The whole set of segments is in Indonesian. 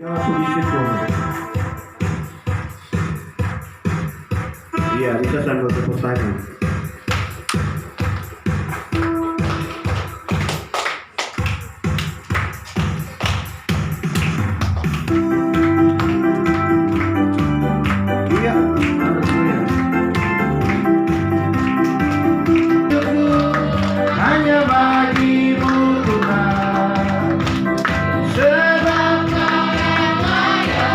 Iya, bisa sambil tepuk tangan. Iya, hanya bagimu Tuhan, sebab Kau yang layak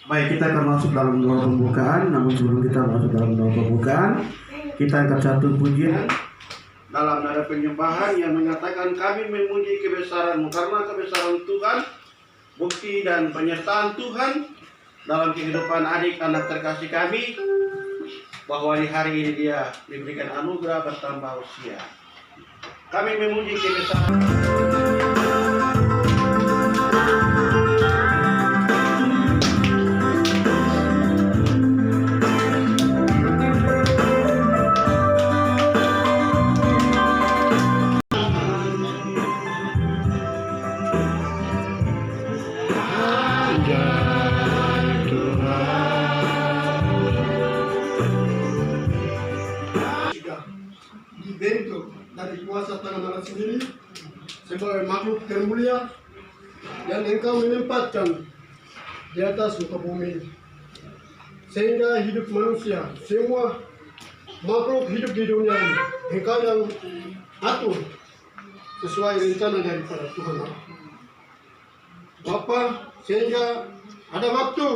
Baik, kita akan masuk dalam doa pembukaan. Namun sebelum kita masuk dalam doa pembukaan, kita angkat satu pujian dalam nada penyembahan yang menyatakan kami memuji kebesaran-Mu, karena kebesaran Tuhan, bukti dan penyertaan Tuhan dalam kehidupan adik anak terkasih kami, bahwa di hari ini dia diberikan anugerah bertambah usia. Kami memuji kebesaran. Dibentuk dari kuasa tangan Allah sendiri sebagai makhluk termulia yang Engkau menempatkan di atas muka bumi, sehingga hidup manusia, semua makhluk hidup di dunia ini Engkau yang atur sesuai rencana daripada Tuhan Allah Bapa, sehingga ada waktu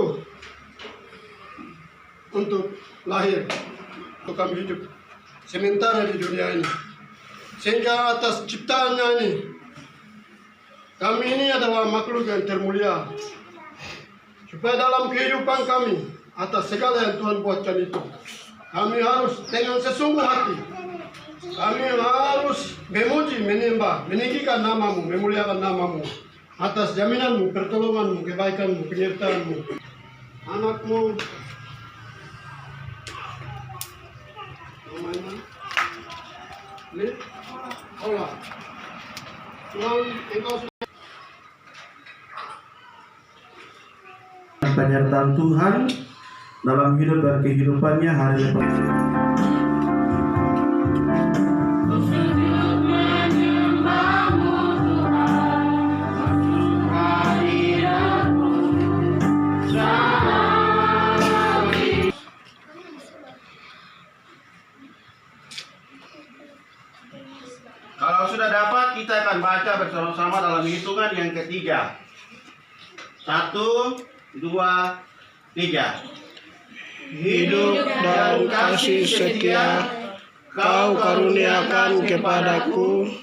untuk lahir, untuk kami hidup sementara di dunia ini, sehingga atas ciptaannya ini kami ini adalah makhluk yang termulia, supaya dalam kehidupan kami atas segala yang Tuhan buatkan itu kami harus dengan sesungguh hati, kami harus memuji, menyembah, meninggikan nama-Mu, memuliakan nama-Mu atas jaminan-Mu, pertolongan-Mu, kebaikan-Mu, penyertaan-Mu. Anak-Mu Allah, Tuhan, Engkau penyertaan Tuhan dalam hidup dan kehidupannya hari depan. Kalau sudah dapat, kita akan baca bersama-sama dalam hitungan yang ketiga. 1, 2, 3. Hidup dan kasih setia Kau karuniakan kepadaku,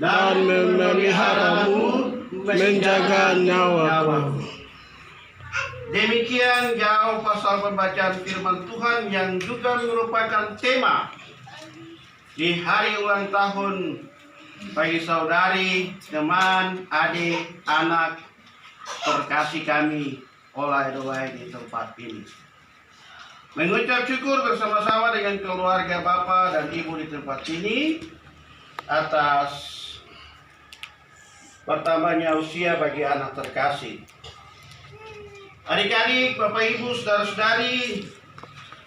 dan memeliharamu, menjaga nyawaku. Demikian jauh pasal pembacaan firman Tuhan yang juga merupakan tema di hari ulang tahun bagi saudari, teman, adik, anak terkasih kami oleh di tempat ini. Mengucap syukur bersama-sama dengan keluarga Bapak dan Ibu di tempat ini atas bertambahnya usia bagi anak terkasih. Adik-adik, Bapak Ibu, saudara-saudari,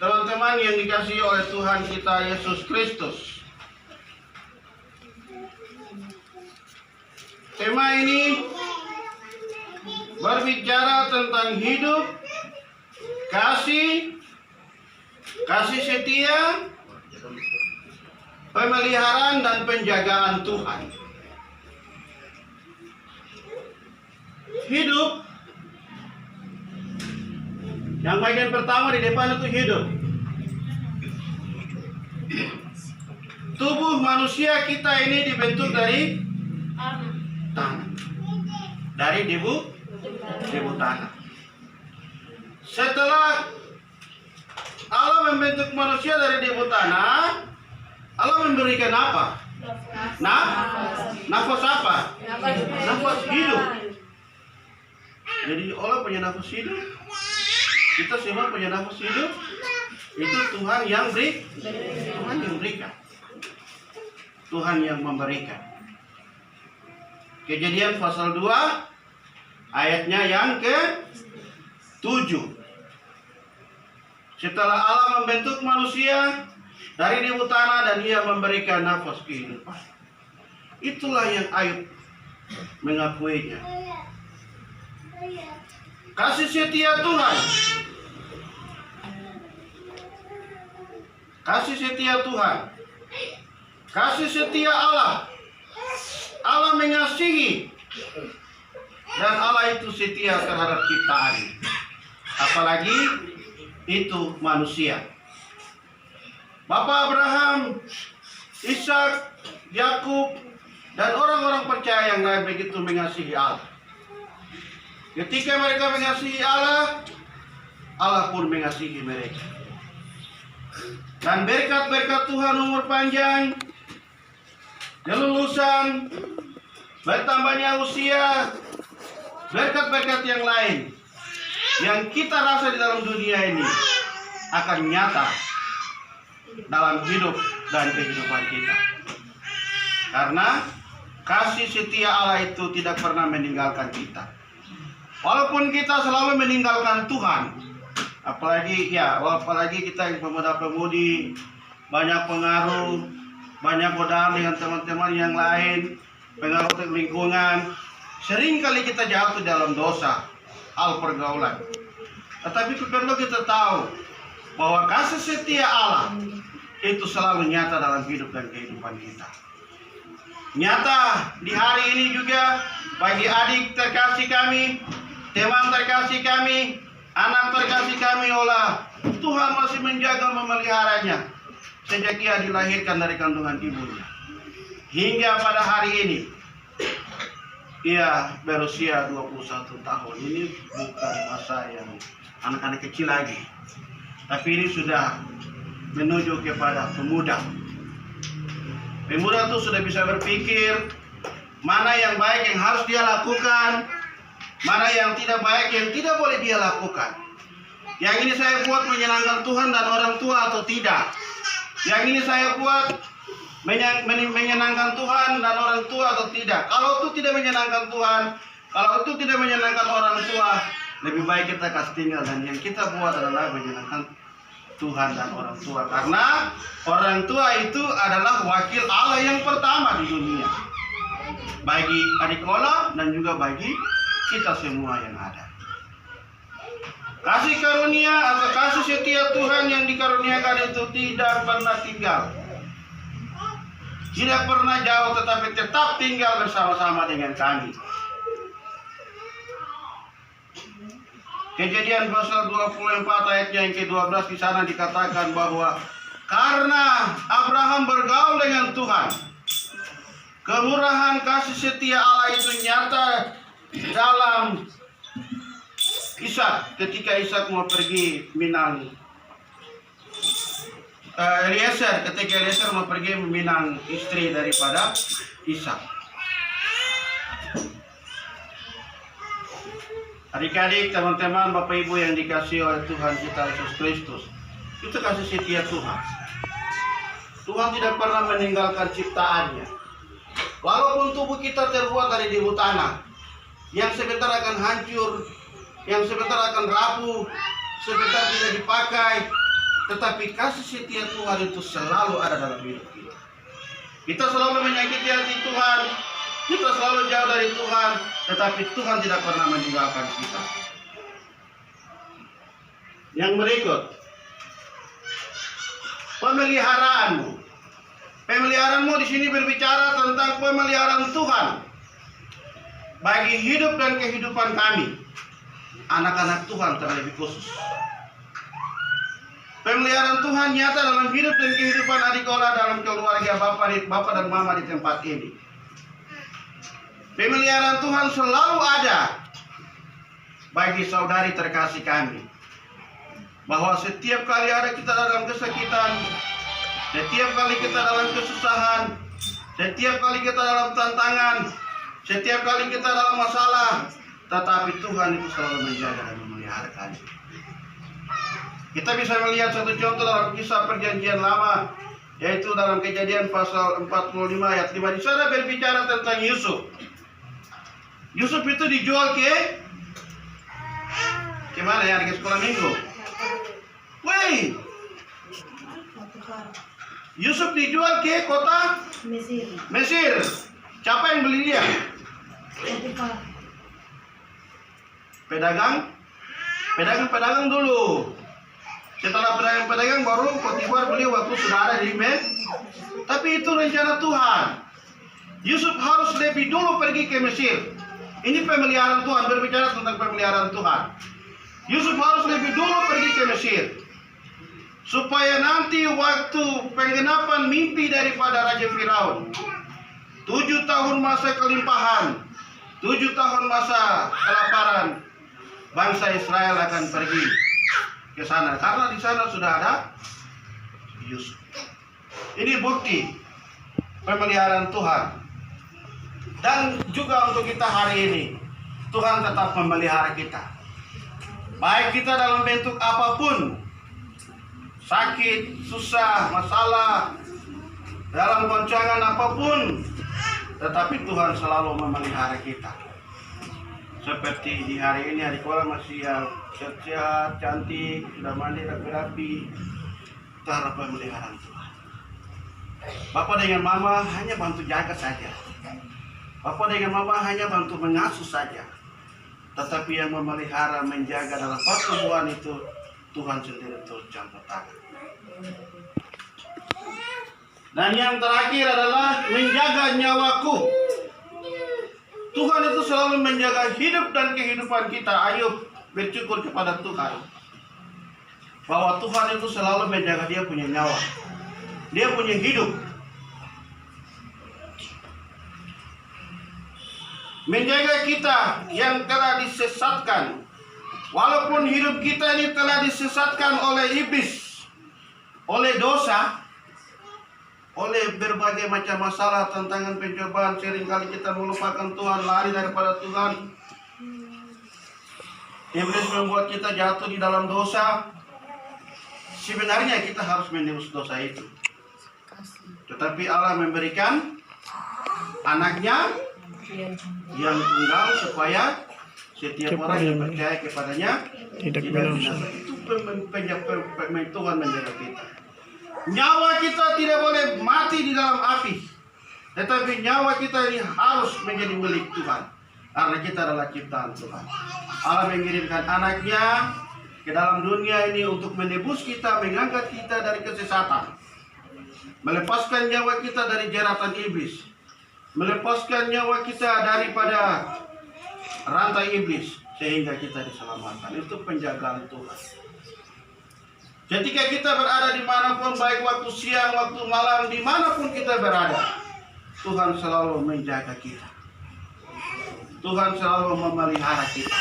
teman-teman yang dikasihi oleh Tuhan kita Yesus Kristus. Tema ini berbicara tentang hidup, kasih setia, pemeliharaan dan penjagaan Tuhan. Hidup, yang bagian pertama di depan itu hidup. Tubuh manusia kita ini dibentuk dari tanah, dari debu tanah. Setelah Allah membentuk manusia dari debu tanah, Allah memberikan apa? Nafas apa? Nafas hidup. Jadi Allah punya nafas hidup. Kita semua punya nafas hidup. Itu Tuhan yang berikan. Tuhan yang memberikan. Kejadian pasal 2 ayatnya yang ke-7. Setelah Allah membentuk manusia dari debu tanah dan Ia memberikan nafas kehidupan. Itulah yang Ayub mengakuinya. Kasih setia Tuhan. Kasih setia Tuhan. Kasih setia Allah. Allah mengasihi. Dan Allah itu setia terhadap ciptaan. Apalagi itu manusia. Bapak Abraham, Ishak, Yakub, dan orang-orang percaya yang lain begitu mengasihi Allah. Ketika mereka mengasihi Allah, Allah pun mengasihi mereka. Dan berkat-berkat Tuhan, umur panjang, kelulusan, bertambahnya usia, berkat-berkat yang lain yang kita rasa di dalam dunia ini akan nyata dalam hidup dan kehidupan kita. Karena kasih setia Allah itu tidak pernah meninggalkan kita. Walaupun kita selalu meninggalkan Tuhan, apalagi kita yang pemuda-pemudi, banyak pengaruh, banyak godaan dengan teman-teman yang lain, pengaruh lingkungan, sering kali kita jatuh dalam dosa, hal pergaulan. Tetapi perlu kita tahu bahwa kasih setia Allah itu selalu nyata dalam hidup dan kehidupan kita. Nyata di hari ini juga bagi adik terkasih kami, teman terkasih kami, anak terkasih kami Allah, Tuhan masih menjaga memeliharanya sejak ia dilahirkan dari kandungan ibunya. Hingga pada hari ini ia berusia 21 tahun. Ini bukan masa yang anak-anak kecil lagi, tapi ini sudah menuju kepada pemuda. Pemuda itu sudah bisa berpikir mana yang baik yang harus dia lakukan, mana yang tidak baik yang tidak boleh dia lakukan. Yang ini saya buat menyenangkan Tuhan dan orang tua atau tidak. Yang ini saya buat menyenangkan Tuhan dan orang tua atau tidak. Kalau itu tidak menyenangkan Tuhan, kalau itu tidak menyenangkan orang tua, lebih baik kita kasih tinggal. Dan yang kita buat adalah menyenangkan Tuhan dan orang tua. Karena orang tua itu adalah wakil Allah yang pertama di dunia, bagi adik Allah dan juga bagi kita semua yang ada. Kasih karunia atau kasih setia Tuhan yang dikaruniakan itu tidak pernah tinggal, tidak pernah jauh, tetapi tetap tinggal bersama-sama dengan kami. Kejadian pasal 24 ayatnya yang ke-12 di sana dikatakan bahwa karena Abraham bergaul dengan Tuhan, kemurahan kasih setia Allah itu nyata dalam Ishak ketika Ishak mau pergi minang ketika Eliezer mau pergi meminang istri daripada Ishak. Adik-adik, teman-teman, Bapak Ibu yang dikasihi oleh Tuhan kita Yesus Kristus, itu kasih setia Tuhan. Tuhan tidak pernah meninggalkan ciptaannya. Walaupun tubuh kita terbuat dari debu tanah, yang sebentar akan hancur, yang sebentar akan rapuh, sebentar tidak dipakai, tetapi kasih setia Tuhan itu selalu ada dalam hidup kita. Kita selalu menyakiti hati Tuhan, kita selalu jauh dari Tuhan, tetapi Tuhan tidak pernah meninggalkan kita. Yang berikut, pemeliharaanmu. Pemeliharaanmu di sini berbicara tentang pemeliharaan Tuhan bagi hidup dan kehidupan kami, anak-anak Tuhan terlebih khusus. Pemeliharaan Tuhan nyata dalam hidup dan kehidupan adik Ola dalam keluarga Bapak dan Mama di tempat ini. Pemeliharaan Tuhan selalu ada bagi saudari terkasih kami. Bahwa setiap kali ada kita dalam kesakitan, setiap kali kita dalam kesusahan, setiap kali kita dalam tantangan, setiap kali kita dalam masalah, tetapi Tuhan itu selalu menjaga dan memelihara kami. Kita bisa melihat satu contoh dalam kisah perjanjian lama, yaitu dalam Kejadian pasal 45 ayat 5. Di sana berbicara tentang Yusuf. Yusuf itu dijual ke mana ya, ke sekolah minggu? Woi, Yusuf dijual ke kota Mesir. Siapa yang beli dia? Pedagang dulu. Setelah pedagang baru Potifar beli waktu sudah ada di Mesir. Tapi itu rencana Tuhan. Yusuf harus lebih dulu pergi ke Mesir. Ini pemeliharaan Tuhan, berbicara tentang pemeliharaan Tuhan. Yusuf harus lebih dulu pergi ke Mesir, supaya nanti waktu penggenapan mimpi daripada Raja Firaun, 7 tahun masa kelimpahan, 7 tahun masa kelaparan, bangsa Israel akan pergi ke sana, karena di sana sudah ada Yusuf. Ini bukti pemeliharaan Tuhan. Dan juga untuk kita hari ini, Tuhan tetap memelihara kita. Baik kita dalam bentuk apapun, sakit, susah, masalah, dalam goncangan apapun, tetapi Tuhan selalu memelihara kita. Seperti di hari ini, adik Ola masih sehat, cantik, sudah mandi rapi-rapi. Itu harap pemeliharaan Tuhan. Bapak dengan Mama hanya bantu jaga saja. Bapak dengan Mama hanya bantu mengasuh saja. Tetapi yang memelihara, menjaga dalam pertumbuhan itu Tuhan sendiri turut campur tangan. Dan yang terakhir adalah menjaga nyawaku. Tuhan itu selalu menjaga hidup dan kehidupan kita. Ayub bersyukur kepada Tuhan bahwa Tuhan itu selalu menjaga dia punya nyawa, dia punya hidup. Menjaga kita yang telah disesatkan. Walaupun hidup kita ini telah disesatkan oleh iblis, oleh dosa, oleh berbagai macam masalah, tantangan, pencobaan, seringkali kita melupakan Tuhan, lari daripada Tuhan. Iblis membuat kita jatuh di dalam dosa. Sebenarnya kita harus menebus dosa itu. Tetapi Allah memberikan anaknya yang tunggal supaya setiap orang yang percaya kepadanya tidak binasa. Itu Tuhan menjaga kita. Nyawa kita tidak boleh mati di dalam api, tetapi nyawa kita ini harus menjadi milik Tuhan, karena kita adalah ciptaan Tuhan. Allah mengirimkan anaknya ke dalam dunia ini untuk menebus kita, mengangkat kita dari kesesatan, melepaskan nyawa kita dari jeratan iblis, melepaskan nyawa kita daripada rantai iblis, sehingga kita diselamatkan. Itu penjagaan Tuhan. Ketika kita berada dimanapun, baik waktu siang, waktu malam, dimanapun kita berada, Tuhan selalu menjaga kita. Tuhan selalu memelihara kita.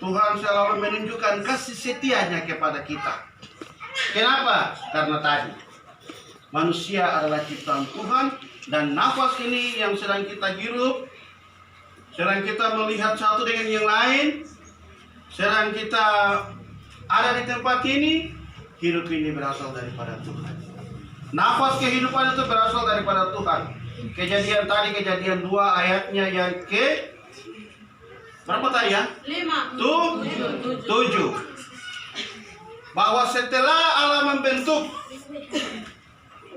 Tuhan selalu menunjukkan kasih setianya kepada kita. Kenapa? Karena tadi manusia adalah ciptaan Tuhan, dan nafas ini yang sedang kita hirup, sedang kita melihat satu dengan yang lain, sedang kita ada di tempat ini, hidup ini berasal daripada Tuhan. Nafas kehidupan itu berasal daripada Tuhan. Kejadian 2 ayatnya yang ke berapa tadi ya? 7. Bahwa setelah Allah membentuk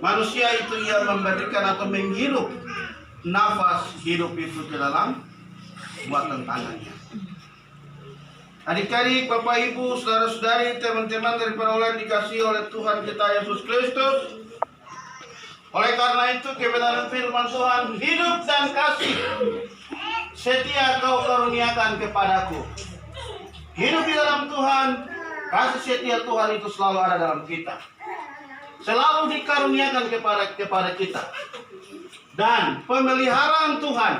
manusia itu ia memberikan atau menghirup nafas hidup itu ke dalam buatan tangannya. Adik-adik, Bapak Ibu, saudara-saudari, teman-teman daripada Allah dikasihi oleh Tuhan kita Yesus Kristus. Oleh karena itu kebenaran firman Tuhan, hidup dan kasih setia kau karuniakan kepadaku. Hidup di dalam Tuhan, kasih setia Tuhan itu selalu ada dalam kita. Selalu dikaruniakan kepada kita. Dan pemeliharaan Tuhan,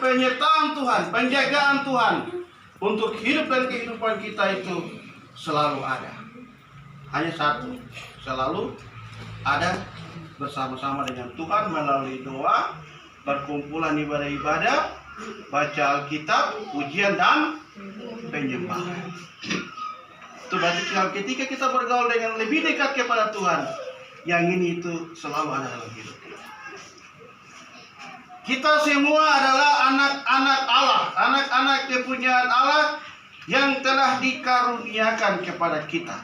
penyertaan Tuhan, penjagaan Tuhan untuk hidup dan kehidupan kita itu selalu ada. Hanya satu, selalu ada bersama-sama dengan Tuhan melalui doa, perkumpulan ibadah-ibadah, baca Alkitab, ujian dan penyembahan. Itu berarti ketika kita bergaul dengan lebih dekat kepada Tuhan, yang ini itu selalu ada dalam hidup kita. Kita semua adalah anak-anak Allah, anak-anak kepunyaan Allah yang telah dikaruniakan kepada kita.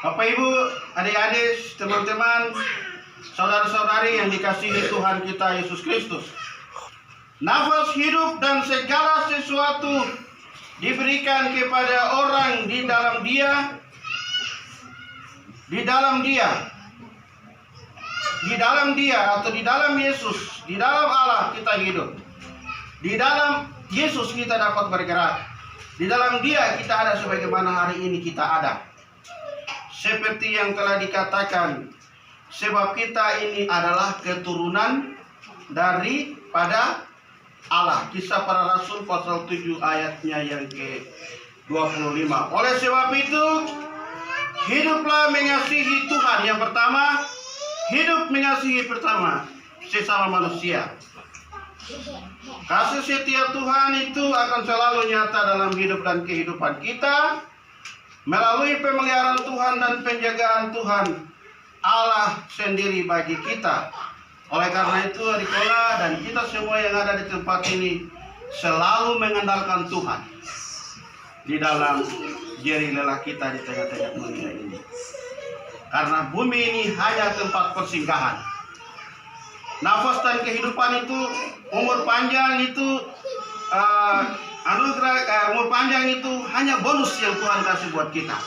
Bapak Ibu, adik-adik, teman-teman, saudara-saudari yang dikasihi Tuhan kita Yesus Kristus. Nafas hidup dan segala sesuatu diberikan kepada orang di dalam dia atau di dalam Yesus, di dalam Allah kita hidup. Di dalam Yesus kita dapat bergerak. Di dalam Dia kita ada sebagaimana hari ini kita ada. Seperti yang telah dikatakan, sebab kita ini adalah keturunan daripada Allah. Kisah Para Rasul pasal 7 ayatnya yang ke-25. Oleh sebab itu, hiduplah mengasihi Tuhan. Yang pertama, hidup mengasihi pertama sesama manusia. Kasih setia Tuhan itu akan selalu nyata dalam hidup dan kehidupan kita melalui pemeliharaan Tuhan dan penjagaan Tuhan Allah sendiri bagi kita. Oleh karena itu, adik-adik dan kita semua yang ada di tempat ini selalu mengandalkan Tuhan di dalam jeri lelah kita di tengah-tengah dunia ini. Karena bumi ini hanya tempat persinggahan. Nafas dan kehidupan itu, umur panjang itu, umur panjang itu hanya bonus yang Tuhan kasih buat kita.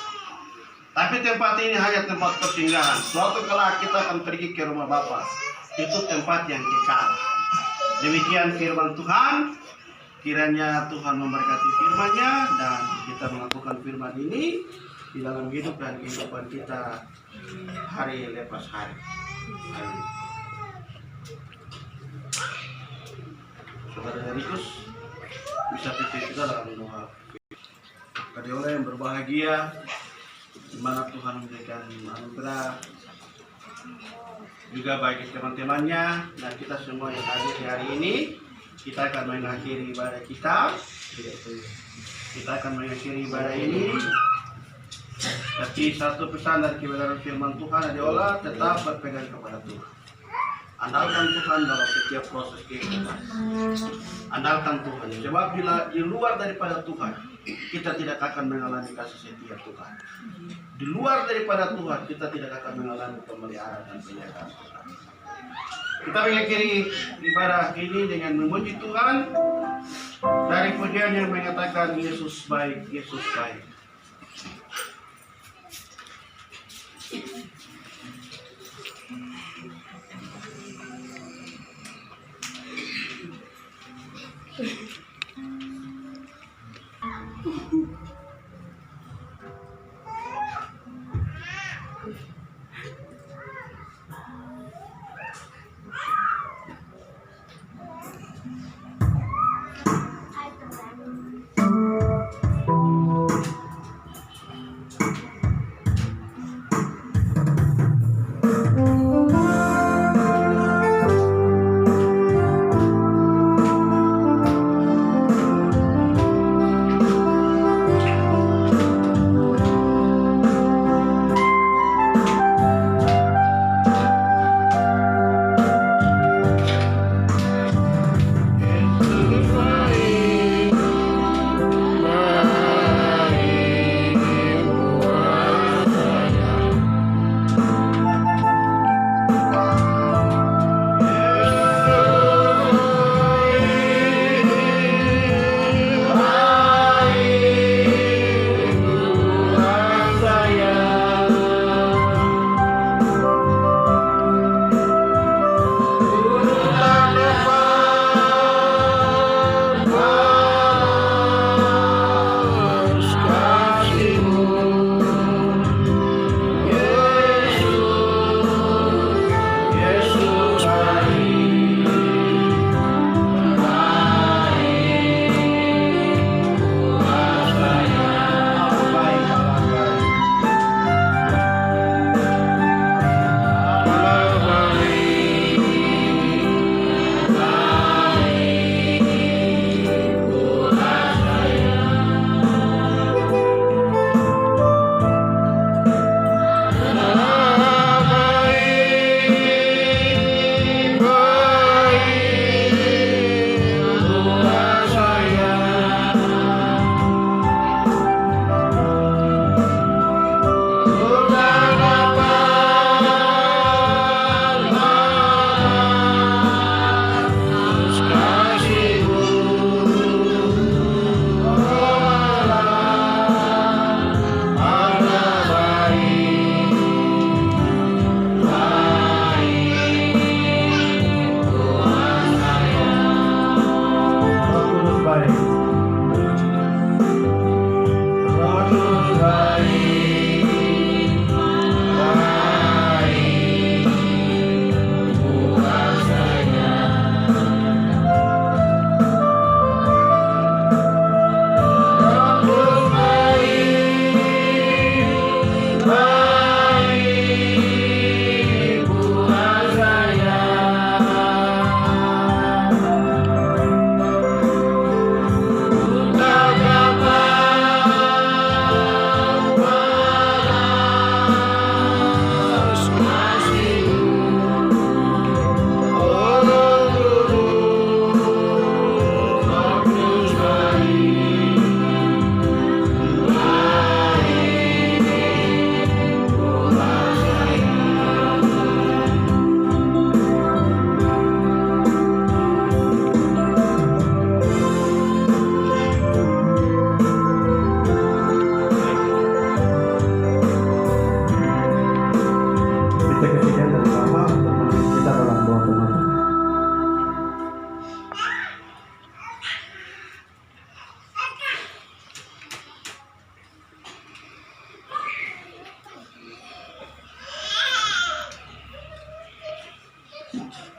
Tapi tempat ini hanya tempat persinggahan. Suatu kelak kita akan pergi ke rumah Bapa. Itu tempat yang kekal. Demikian firman Tuhan. Kiranya Tuhan memberkati firman-Nya dan kita melakukan firman ini di dalam hidup dan kehidupan kita hari lepas hari. Amin. Saudara Rikus, bisa pimpin kita dalam doa. Kadiola yang berbahagia, di mana Tuhan memberikan anugerah juga bagi teman-temannya dan kita semua yang hadir di hari ini. Kita akan mengakhiri ibadah kita. Kita akan mengakhiri ibadah ini. Tapi satu pesan dari kebenaran firman Tuhan adalah tetap berpegang kepada Tuhan. Andalkan Tuhan dalam setiap proses kehidupan. Andalkan Tuhan. Sebab bila di luar daripada Tuhan, kita tidak akan mengalami kasih setia Tuhan. Di luar daripada Tuhan, kita tidak akan mengalami pemeliharaan dan penjagaan Tuhan. Kita mengakhiri ibadah ini dengan memuji Tuhan dari pujian yang mengatakan Yesus baik, Yesus baik.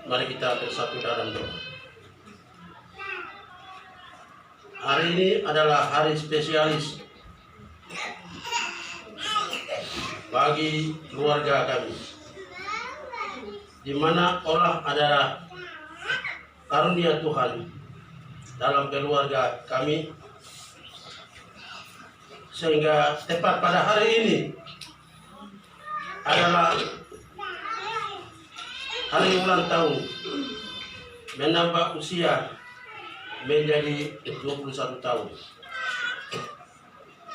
Mari kita bersatu dalam doa. Hari ini adalah hari spesialis bagi keluarga kami, di mana Allah adalah karunia Tuhan dalam keluarga kami, sehingga tepat pada hari ini adalah hari ulang tahun, menambah usia menjadi 21 tahun.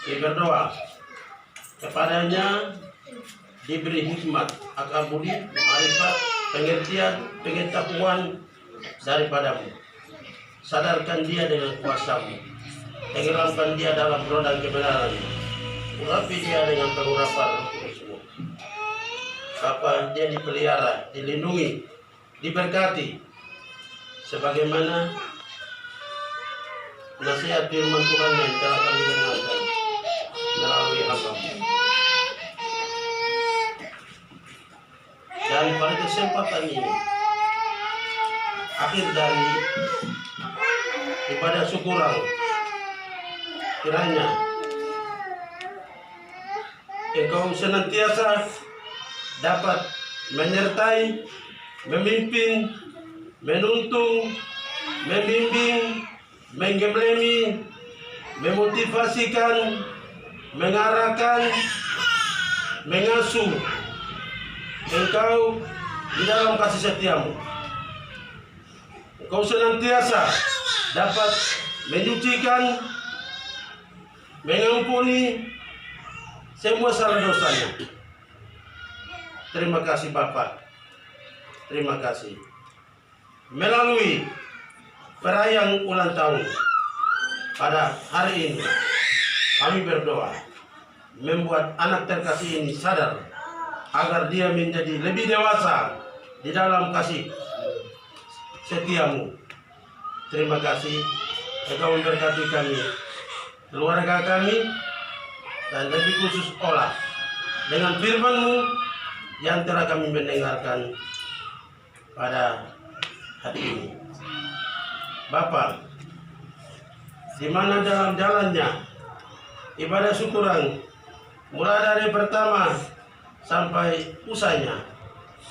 Kita berdoa kepadanya diberi hikmat, akal budi, marifat, pengertian, pengetahuan daripadamu. Sadarkan dia dengan kuasamu, tenggelamkan dia dalam roda kebenaran, urapi dia dengan pengurapan Roh-Mu. Bapa, dia dipelihara, dilindungi, diberkati, sebagaimana nasihat firman Tuhan yang telah kami dengarkan melalui hamba-Mu. Dan pada kesempatan ini, akhir dari ibadah syukuran, kiranya Engkau senantiasa dapat menyertai, memimpin, menuntun, membimbing, menggemblemi, memotivasikan, mengarahkan, mengasuh Engkau di dalam kasih setiamu. Engkau senantiasa dapat menyucikan, mengampuni semua salah dosanya. Terima kasih Bapa. Terima kasih. Melalui perayaan ulang tahun pada hari ini, kami berdoa membuat anak terkasih ini sadar agar dia menjadi lebih dewasa di dalam kasih setiamu. Terima kasih. Engkau memberkati kami, keluarga kami, dan lebih khusus olah dengan firman-Mu yang telah kami mendengarkan pada hari ini. Bapa, di mana dalam jalannya ibadah syukuran mulai dari pertama sampai usainya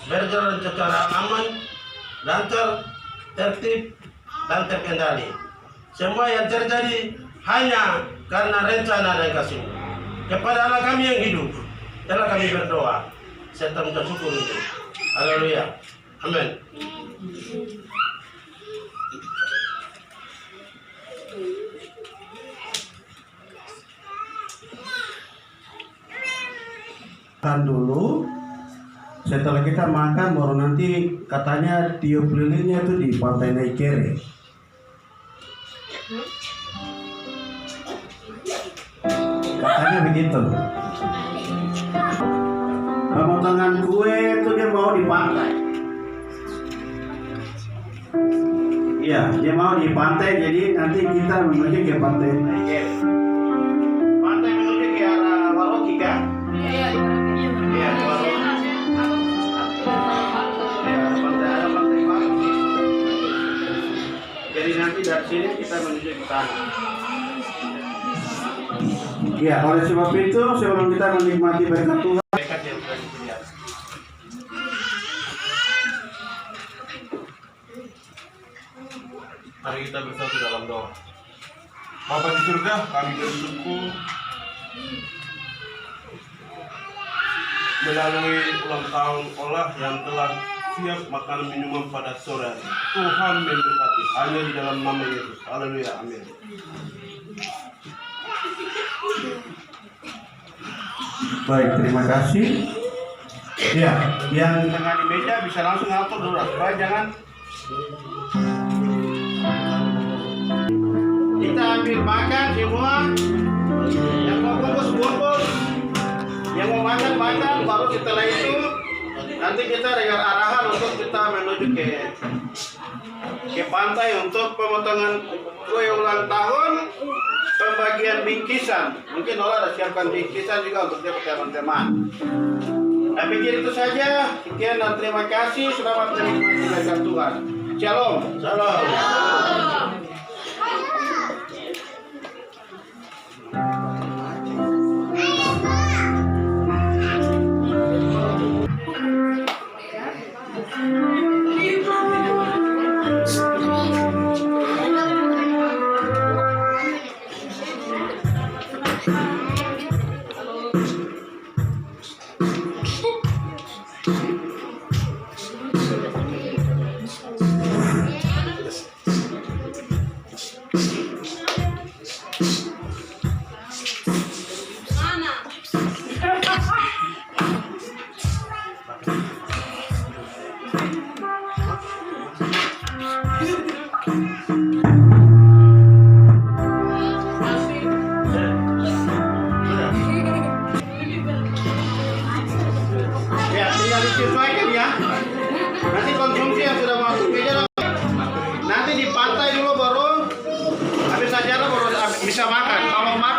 berjalan secara aman, lancar, tertib, dan terkendali. Semua yang terjadi hanya karena rencana dan kasih-Mu. Kepada Allah kami yang hidup telah kami berdoa serta mengucap syukur itu. Haleluya. Amin. Dulu setelah kita makan baru nanti katanya tiup lilinnya itu di Pantai Naikere. Katanya begitu. Pemotongan kue itu dia mau di pantai. Iya, dia mau di pantai, jadi nanti kita menuju ke Pantai Naikere. Pantai menuju ke arah Waroki kan? Iya, jadi nanti dari sini kita menuju ke sana. Ya, oleh sebab itu sebelum kita menikmati berkat Tuhan, mari kita bersatu dalam doa. Bapa di surga, kami bersyukur melalui ulang tahun Allah yang telah siap makanan minuman pada sore hari. Tuhan memberkati hanya di dalam nama Yesus. Haleluya. Amin. baik, terima kasih. Ya, yang tengah di meja bisa langsung atur dulu, supaya jangan kita ambil makan semua. Yang mau bungkus, yang mau makan, baru setelah itu nanti kita dengar arahan untuk kita menuju ke pantai untuk pemotongan kue ulang tahun, pembagian bingkisan. Mungkin Allah ada siapkan bingkisan juga untuk dia teman-teman. Saya pikir itu saja. Sekian dan terima kasih. Selamat menikmati firman Tuhan. Shalom. Shalom. Ya, tinggal disesuaikan ya. Nanti konsumsi yang sudah masuk ke dalam. Nanti dipantai dulu baru habis acara baru bisa makan. Kalau makan